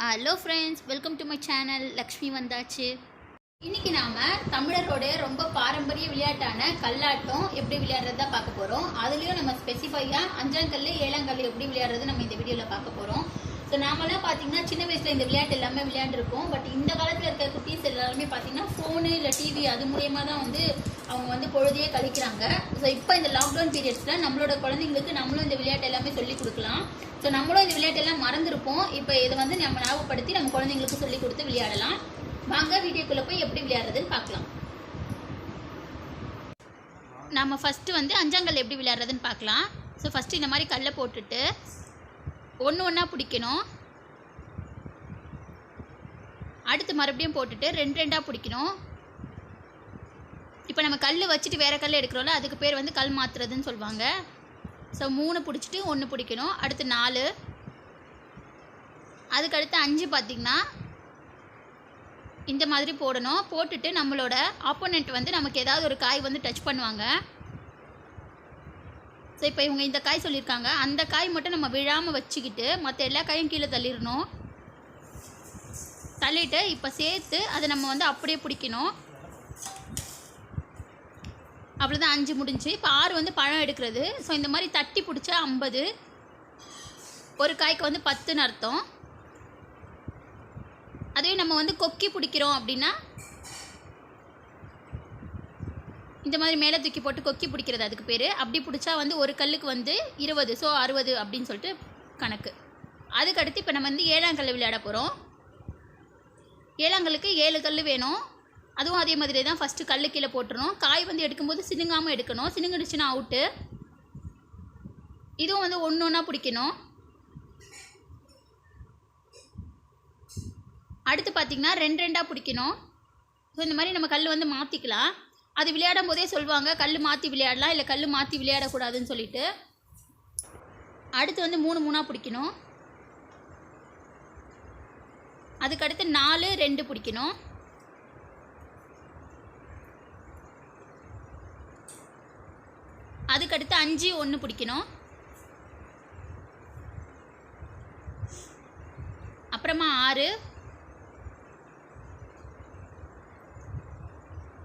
Hello friends, welcome to my channel. Lakshmi வந்தாச்சு. இன்றைக்கி நாம் தமிழரோட ரொம்ப பாரம்பரிய விளையாட்டான கல்லாட்டம் எப்படி விளையாடுறது தான் பார்க்க போகிறோம். அதுலேயும் நம்ம ஸ்பெசிஃபையாக அஞ்சாங்கல் ஏழாங்கல் எப்படி விளையாடுறது நம்ம இந்த வீடியோவில் பார்க்க போகிறோம். ஸோ நாமெல்லாம் பார்த்தீங்கன்னா சின்ன வயசில் இந்த விளையாட்டு எல்லாமே விளையாண்டுருக்கோம். பட் இந்த காலத்தில் இருக்க குட்டீஸ் எல்லாருமே பார்த்தீங்கன்னா ஃபோனு இல்லை டிவி அது மூலயமா தான் அவங்க பொழுதையே கழிக்கிறாங்க. ஸோ இப்போ இந்த லாக்டவுன் பீரியட்ஸில் நம்மளோட குழந்தைங்களுக்கு நம்மளும் இந்த விளையாட்டு எல்லாமே சொல்லிக் கொடுக்கலாம். ஸோ நம்மளும் இந்த விளையாட்டெல்லாம் மறந்துருப்போம். இப்போ இதை நம்ம ஞாபகப்படுத்தி நம்ம குழந்தைங்களுக்கு சொல்லிக் கொடுத்து விளையாடலாம். வாங்க வீடியோக்குள்ளே போய் எப்படி விளையாடுறதுன்னு பார்க்கலாம். நம்ம ஃபஸ்ட்டு அஞ்சாங்கல் எப்படி விளையாடுறதுன்னு பார்க்கலாம். ஸோ ஃபஸ்ட்டு இந்த மாதிரி கல்லை போட்டுட்டு ஒன்று ஒன்றா பிடிக்கணும். அடுத்து மறுபடியும் போட்டுட்டு ரெண்டு ரெண்டாக பிடிக்கணும். இப்போ நம்ம கல் வச்சுட்டு வேறு கல் எடுக்கிறோம்ல, அதுக்கு பேர் கல் மாற்றுறதுன்னு சொல்லுவாங்க. ஸோ 3 பிடிச்சிட்டு 1 பிடிக்கணும். அடுத்து 4, அதுக்கடுத்து 5 பார்த்திங்கன்னா இந்த மாதிரி போடணும். போட்டுட்டு நம்மளோட ஆப்போனண்ட் நமக்கு ஏதாவது ஒரு காய் டச் பண்ணுவாங்க. ஸோ இப்போ இவங்க இந்த காய் சொல்லியிருக்காங்க, அந்த காய் மட்டும் நம்ம விழாமல் வச்சுக்கிட்டு மற்ற எல்லா காயும் கீழே தள்ளிடணும். தள்ளிட்டு இப்போ சேர்த்து அதை நம்ம அப்படியே பிடிக்கணும். அவ்வளோதான், 5 முடிஞ்சு. இப்போ 6 பழம் எடுக்கிறது. ஸோ இந்த மாதிரி தட்டி பிடிச்சா 50, ஒரு காய்க்கு 10ன்னு அர்த்தம். அதுவே நம்ம கொக்கி பிடிக்கிறோம் அப்படின்னா இந்த மாதிரி மேலே தூக்கி போட்டு கொக்கி பிடிக்கிறது அதுக்கு பேர். அப்படி பிடிச்சா ஒரு கல்லுக்கு 20, ஸோ 60 அப்படின்னு சொல்லிட்டு கணக்கு. அதுக்கடுத்து இப்போ நம்ம ஏழாங்கல் விளையாட போகிறோம். ஏழாங்கல்லுக்கு 7 கல் வேணும். அதுவும் அதே மாதிரி தான். ஃபஸ்ட்டு கல் கீழே போட்டுருணும். காய் எடுக்கும்போது சினுங்காமல் எடுக்கணும். சினுங்கிடுச்சுன்னா அவுட்டு. இதுவும் ஒன்று ஒன்றா பிடிக்கணும். அடுத்து பார்த்திங்கன்னா 2 ரெண்டாக பிடிக்கணும். ஸோ இந்த மாதிரி நம்ம கல் மாற்றிக்கலாம். அது விளையாடும் போதே சொல்லுவாங்க கல் மாற்றி விளையாடலாம், இல்லை கல் மாற்றி விளையாடக்கூடாதுன்னு சொல்லிட்டு. அடுத்து 3 மூணாக பிடிக்கணும். அதுக்கடுத்து 4 2 பிடிக்கணும். அதுக்கடுத்து 5 1 பிடிக்கணும். அப்புறமா 6,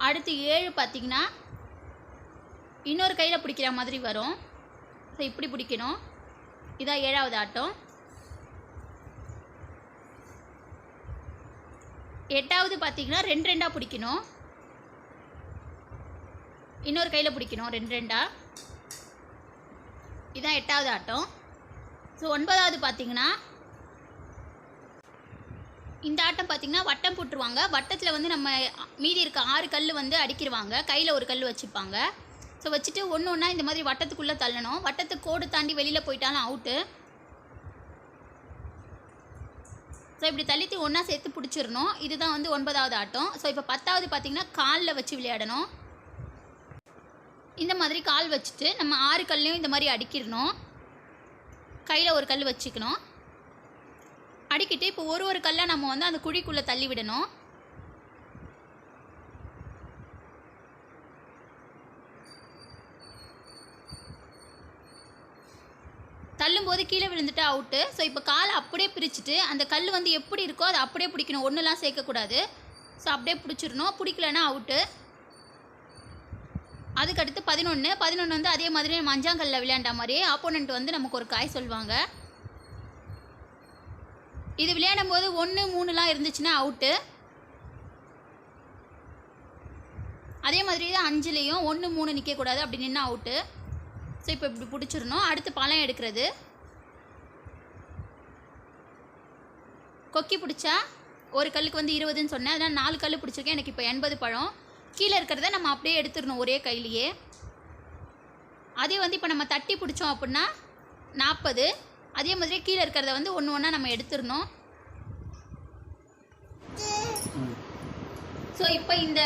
அடுத்து 7 பார்த்திங்கன்னா இன்னொரு கையில் பிடிக்கிற மாதிரி வரும். ஸோ இப்படி பிடிக்கணும். இதான் 7வது ஆட்டம். 8வது பார்த்திங்கன்னா 2 ரெண்டாக பிடிக்கணும். இன்னொரு கையில் பிடிக்கணும் 2 ரெண்டாக. இதான் 8வது ஆட்டம். ஸோ 9வது பார்த்திங்கன்னா இந்த ஆட்டம் பார்த்திங்கன்னா வட்டம் போட்டுருவாங்க. வட்டத்தில் நம்ம மீதி இருக்க 6 கல் அடிக்கிடுவாங்க. கையில் ஒரு கல் வச்சுப்பாங்க. ஸோ வச்சுட்டு ஒன்று ஒன்றா இந்த மாதிரி வட்டத்துக்குள்ளே தள்ளணும். வட்டத்துக்கு கோடு தாண்டி வெளியில் போயிட்டாலும் அவுட்டு. ஸோ இப்படி தள்ளித்து ஒன்றா சேர்த்து பிடிச்சிடணும். இதுதான் 9வது ஆட்டம். ஸோ இப்போ 10வது பார்த்திங்கன்னா காலில் வச்சு விளையாடணும். இந்த மாதிரி கால் வச்சுட்டு நம்ம 6 கல்லையும் இந்த மாதிரி அடிக்கிடணும். கையில் ஒரு கல் வச்சுக்கணும். அடிக்கிட்டு இப்போ ஒரு கல்லை நம்ம அந்த குழிக்குள்ளே தள்ளி விடணும். தள்ளும்போது கீழே விழுந்துட்டு அவுட்டு. ஸோ இப்போ காலை அப்படியே பிரிச்சுட்டு அந்த கல் எப்படி இருக்கோ அதை அப்படியே பிடிக்கணும். ஒன்றுலாம் சேர்க்கக்கூடாது. ஸோ அப்படியே பிடிச்சிடணும். பிடிக்கலன்னா அவுட்டு. அதுக்கடுத்து 11 அதே மாதிரி நம்ம அஞ்சாங்கல்ல விளையாண்ட மாதிரியே ஆப்போனண்ட் நமக்கு ஒரு காய் சொல்லுவாங்க. இது விளையாடும் போது 1 3லாம் இருந்துச்சுன்னா அவுட்டு. அதே மாதிரி தான் 5லேயும் 1 3 நிற்கக்கூடாது, அப்படி நின்னா அவுட்டு. ஸோ இப்போ இப்படி பிடிச்சிடணும். அடுத்து பழம் எடுக்கிறது. கொக்கி பிடிச்சா ஒரு கல்லுக்கு 20ன்னு சொன்னேன். அதனால் 4 கல் பிடிச்சிருக்கேன். எனக்கு இப்போ 80 பழம். கீழே இருக்கிறத நம்ம அப்படியே எடுத்துடணும் ஒரே கையிலையே. அதே இப்போ நம்ம தட்டி பிடிச்சோம் அப்படின்னா 40. அதே மாதிரி கீழே இருக்கிறத ஒன்று ஒன்றா நம்ம எடுத்துடணும். ஸோ இப்போ இந்த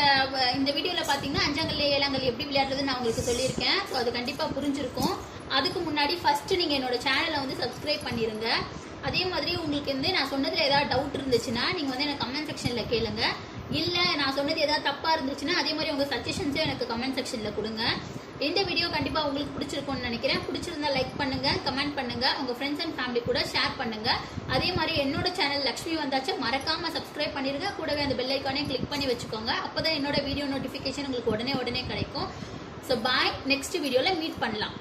வீடியோவில் பார்த்தீங்கன்னா அஞ்சாங்கல் ஏழாங்கல் எப்படி விளையாடுறதுன்னு நான் உங்களுக்கு சொல்லியிருக்கேன். ஸோ அது கண்டிப்பாக புரிஞ்சிருக்கும். அதுக்கு முன்னாடி ஃபஸ்ட்டு நீங்கள் என்னோடய சேனலை சப்ஸ்கிரைப் பண்ணிடுங்க. அதே மாதிரி உங்களுக்கு நான் சொன்னதில் ஏதாவது டவுட் இருந்துச்சுன்னா நீங்கள் எனக்கு கமெண்ட் செக்ஷனில் கேளுங்க. இல்லை நான் சொன்னது ஏதாவது தப்பாக இருந்துச்சுன்னா அதே மாதிரி உங்கள் சஜஷன்ஸே எனக்கு கமெண்ட் செக்ஷனில் கொடுங்க. இந்த வீடியோ கண்டிப்பாக உங்களுக்கு பிடிச்சிருக்கும்னு நினைக்கிறேன். பிடிச்சிருந்தா லைக் பண்ணுங்க, கமெண்ட் பண்ணுங்க, உங்க ஃப்ரெண்ட்ஸ் அண்ட் ஃபேமிலி கூட ஷேர் பண்ணுங்க. அதே மாதிரி என்னோட சேனல் லக்ஷ்மி வந்தாச்சு மறக்காம சப்ஸ்கிரைப் பண்ணிருங்க. கூடவே அந்த பெல் ஐக்கானே கிளிக் பண்ணி வச்சுக்கோங்க. அப்பதான் என்னோட வீடியோ நோட்டிஃபிகேஷன் உங்களுக்கு உடனே கிடைக்கும். ஸோ பாய், நெக்ஸ்ட் வீடியோவில் மீட் பண்ணலாம்.